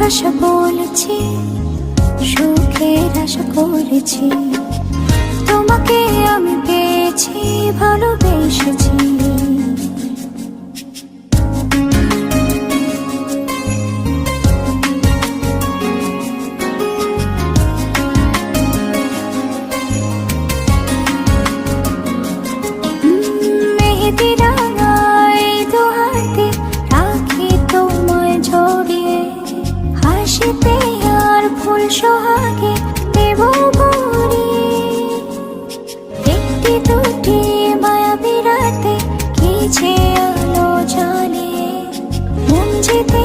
ভাষা বলেছি, সুখের আশা করেছি, তোমাকে আমি পেয়েছি, ভালোবেসেছি। মেহেদি রাঙাই দুহাতে রাখি তোমায় জড়িয়ে, হাসিতে আর ফুল সোহাগে দেব ভরিয়ে। একটি দুটি মায়াবী রাতে কি যে আলো জ্বালিয়ে, মন যেতে